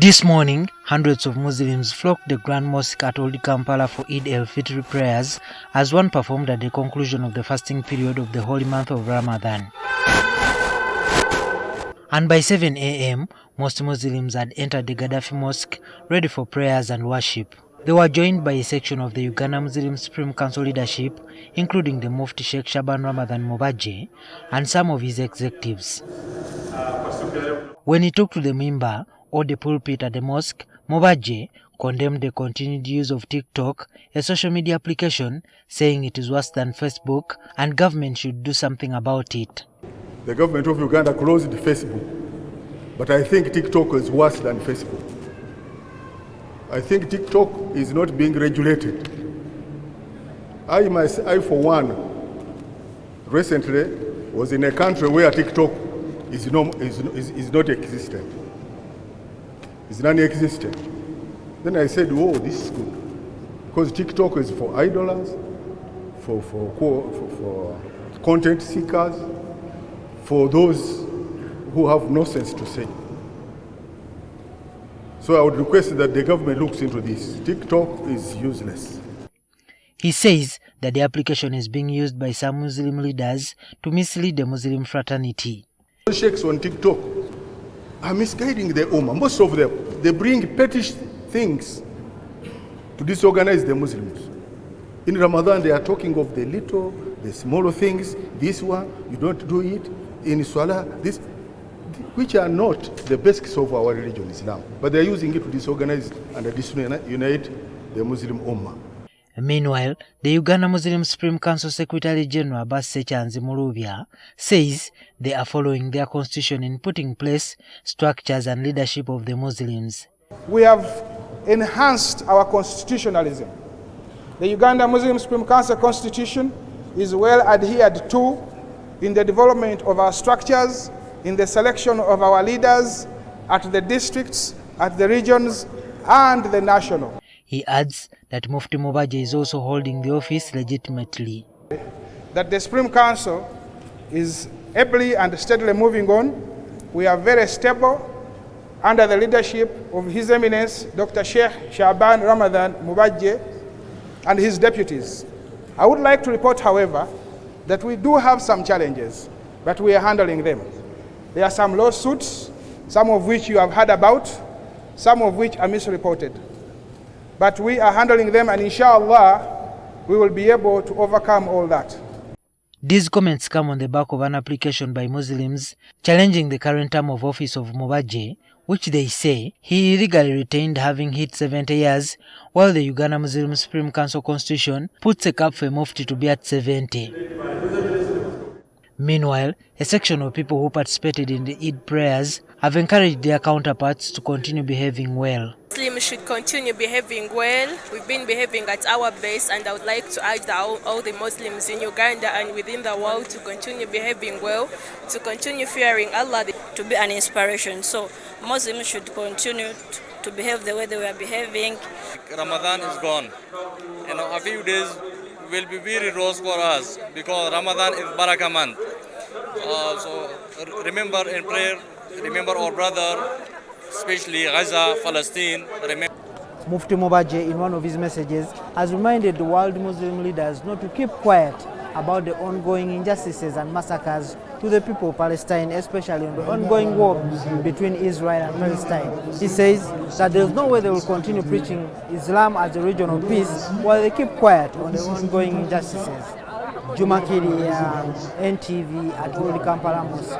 This morning, hundreds of Muslims flocked the Grand Mosque at Old Kampala for Eid el-Fitr prayers as one performed at the conclusion of the fasting period of the holy month of Ramadan. And by 7 a.m., most Muslims had entered the Gaddafi Mosque ready for prayers and worship. They were joined by a section of the Uganda Muslim Supreme Council leadership, including the Mufti Sheikh Shaban Ramadan Mubaje and some of his executives. When he took to the mimbar or the pulpit at the mosque, Mubaje condemned the continued use of TikTok, a social media application, saying it is worse than Facebook and government should do something about it. The government of Uganda closed Facebook, but I think TikTok is worse than Facebook. I think TikTok is not being regulated. I for one, recently was in a country where TikTok is not existent. It's non-existent. Then I said, whoa, this is good. Because TikTok is for idlers, for content seekers, for those who have no sense to say. So I would request that the government looks into this. TikTok is useless. He says that the application is being used by some Muslim leaders to mislead the Muslim fraternity. Sheikhs on TikTok are misguiding the Ummah. Most of them, they bring petty things to disorganize the Muslims. In Ramadan, they are talking of the little, the smaller things. This one, you don't do it. In Salah, this, which are not the basics of our religion, Islam. But they are using it to disorganize and disunite the Muslim Ummah. Meanwhile, the Uganda Muslim Supreme Council Secretary General Abbas Sechanzi Murubya says they are following their constitution in putting in place structures and leadership of the Muslims. We have enhanced our constitutionalism. The Uganda Muslim Supreme Council Constitution is well adhered to in the development of our structures, in the selection of our leaders at the districts, at the regions, and the national. He adds that Mufti Mubaje is also holding the office legitimately. That the Supreme Council is ably and steadily moving on. We are very stable under the leadership of His Eminence, Dr. Sheikh Shaban Ramadan Mubaje, and his deputies. I would like to report, however, that we do have some challenges, but we are handling them. There are some lawsuits, some of which you have heard about, some of which are misreported. But we are handling them, and inshallah, we will be able to overcome all that. These comments come on the back of an application by Muslims challenging the current term of office of Mubaje, which they say he illegally retained having hit 70 years, while the Uganda Muslim Supreme Council Constitution puts a cap for a Mufti to be at 70. Meanwhile, a section of people who participated in the Eid prayers have encouraged their counterparts to continue behaving well. Muslims should continue behaving well. We've been behaving at our best, and I would like to urge all the Muslims in Uganda and within the world to continue behaving well, to continue fearing Allah, to be an inspiration. So Muslims should continue to behave the way they were behaving. Ramadan is gone. A few days will be very rose for us because Ramadan is Barakah month. So remember in prayer, remember our brother, especially Gaza, Palestine. Mufti Mubaje, in one of his messages, has reminded the world Muslim leaders not to keep quiet about the ongoing injustices and massacres to the people of Palestine, especially on the ongoing war between Israel and Palestine. He says that there is no way they will continue preaching Islam as a religion of peace while they keep quiet on the ongoing injustices. Juma Kiri, NTV at Old Kampala Mosque.